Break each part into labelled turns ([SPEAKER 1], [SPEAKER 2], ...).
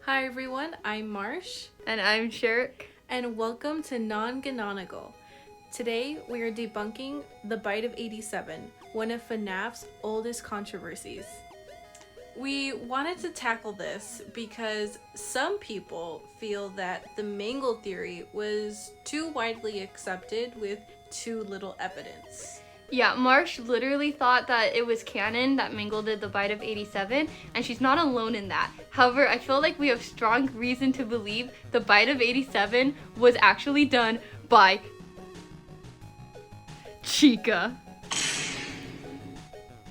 [SPEAKER 1] Hi everyone, I'm Marsh,
[SPEAKER 2] And I'm Shirk.
[SPEAKER 1] and welcome to Non-Ganonical. Today we are debunking the Bite of 87, one of FNAF's oldest controversies. We wanted to tackle this because some people feel that the Mangle theory was too widely accepted with too little evidence.
[SPEAKER 2] Yeah, Marsh literally thought that it was canon that Mangle did the bite of 87, and she's not alone in that. However, I feel like we have strong reason to believe the bite of 87 was actually done by Chica.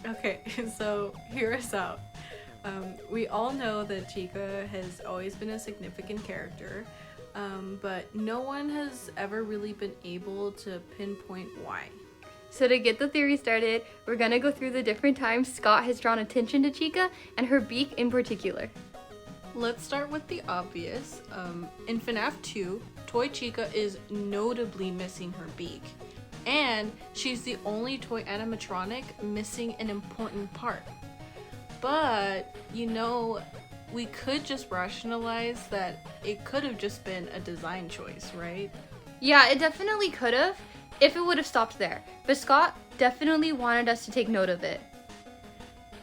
[SPEAKER 1] Okay, so hear us out. We all know that Chica has always been a significant character, but no one has ever really been able to pinpoint why.
[SPEAKER 2] So to get the theory started, we're gonna go through the different times Scott has drawn attention to Chica and her beak in particular.
[SPEAKER 1] Let's start with the obvious. In FNAF 2, Toy Chica is notably missing her beak, and she's the only toy animatronic missing an important part. But, we could just rationalize that it could have just been a design choice, right?
[SPEAKER 2] Yeah, it definitely could have if it would have stopped there, but Scott definitely wanted us to take note of it.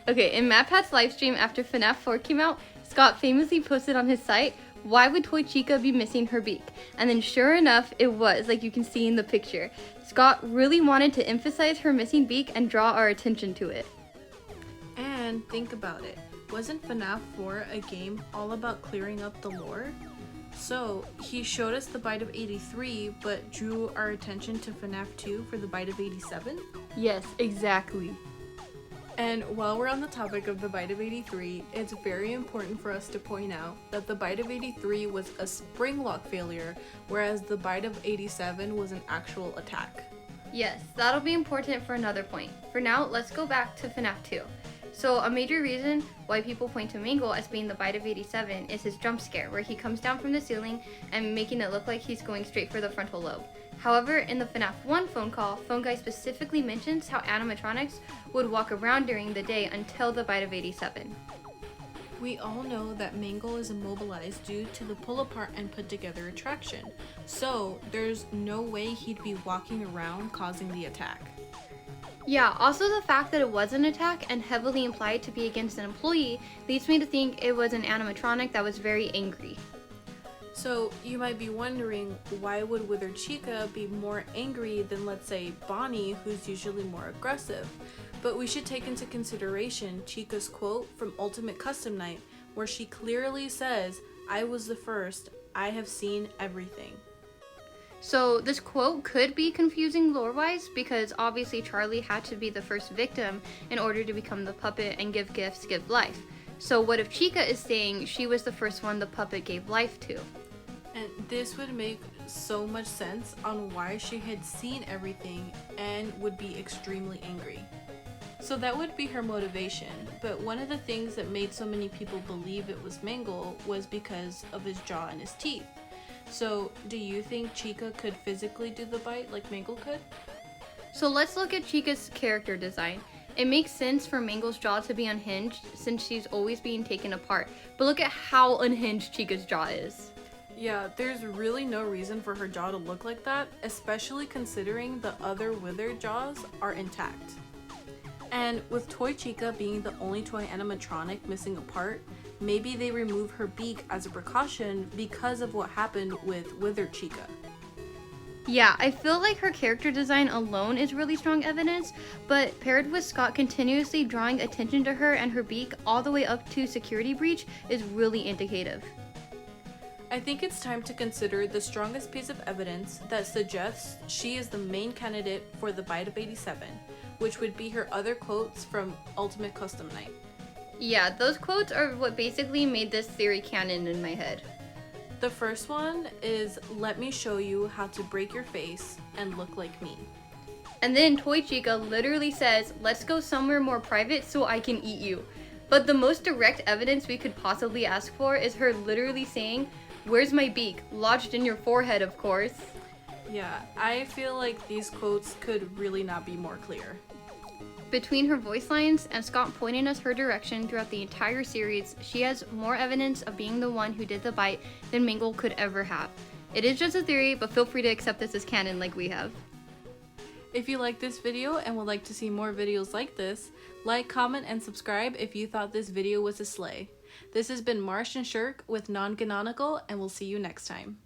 [SPEAKER 2] Okay, in MatPat's livestream after FNAF 4 came out, Scott famously posted on his site, "Why would Toy Chica be missing her beak?" And then sure enough, it was, like you can see in the picture. Scott really wanted to emphasize her missing beak and draw our attention to it.
[SPEAKER 1] And think about it. Wasn't FNAF 4 a game all about clearing up the lore? So, he showed us the Bite of 83, but drew our attention to FNAF 2 for the Bite of 87?
[SPEAKER 2] Yes, exactly.
[SPEAKER 1] And while we're on the topic of the Bite of 83, it's very important for us to point out that the Bite of 83 was a spring lock failure, whereas the Bite of 87 was an actual attack.
[SPEAKER 2] Yes, that'll be important for another point. For now, let's go back to FNAF 2. So a major reason why people point to Mangle as being the bite of 87 is his jump scare, where he comes down from the ceiling and making it look like he's going straight for the frontal lobe. However, in the FNAF 1 phone call, Phone Guy specifically mentions how animatronics would walk around during the day until the bite of 87.
[SPEAKER 1] We all know that Mangle is immobilized due to the pull apart and put together attraction, so there's no way he'd be walking around causing the attack.
[SPEAKER 2] Yeah, also the fact that it was an attack and heavily implied to be against an employee leads me to think it was an animatronic that was very angry.
[SPEAKER 1] So you might be wondering, why would Withered Chica be more angry than, let's say, Bonnie, who's usually more aggressive? But we should take into consideration Chica's quote from Ultimate Custom Night, where she clearly says, "I was the first, I have seen everything."
[SPEAKER 2] So this quote could be confusing lore-wise because obviously Charlie had to be the first victim in order to become the puppet and give gifts, give life. So what if Chica is saying she was the first one the puppet gave life to?
[SPEAKER 1] And this would make so much sense on why she had seen everything and would be extremely angry. So that would be her motivation, but one of the things that made so many people believe it was Mangle was because of his jaw and his teeth. So, do you think Chica could physically do the bite like Mangle could?
[SPEAKER 2] So let's look at Chica's character design. It makes sense for Mangle's jaw to be unhinged since she's always being taken apart. But look at how unhinged Chica's jaw is.
[SPEAKER 1] Yeah, there's really no reason for her jaw to look like that, especially considering the other withered jaws are intact. And with Toy Chica being the only toy animatronic missing a part, maybe they remove her beak as a precaution because of what happened with Withered Chica.
[SPEAKER 2] Yeah, I feel like her character design alone is really strong evidence, but paired with Scott continuously drawing attention to her and her beak all the way up to security breach is really indicative.
[SPEAKER 1] I think it's time to consider the strongest piece of evidence that suggests she is the main candidate for the Bite of 87, which would be her other quotes from Ultimate Custom Night.
[SPEAKER 2] Yeah, those quotes are what basically made this theory canon in my head.
[SPEAKER 1] The first one is, "Let me show you how to break your face and look like me."
[SPEAKER 2] And then Toy Chica literally says, "Let's go somewhere more private so I can eat you." But the most direct evidence we could possibly ask for is her literally saying, "Where's my beak? Lodged in your forehead, of course."
[SPEAKER 1] Yeah, I feel like these quotes could really not be more clear.
[SPEAKER 2] Between her voice lines and Scott pointing us her direction throughout the entire series, she has more evidence of being the one who did the bite than Mangle could ever have. It is just a theory, but feel free to accept this as canon like we have.
[SPEAKER 1] If you like this video and would like to see more videos like this, like, comment, and subscribe if you thought this video was a slay. This has been Marsh and Shirk with Non-Ganonical, and we'll see you next time.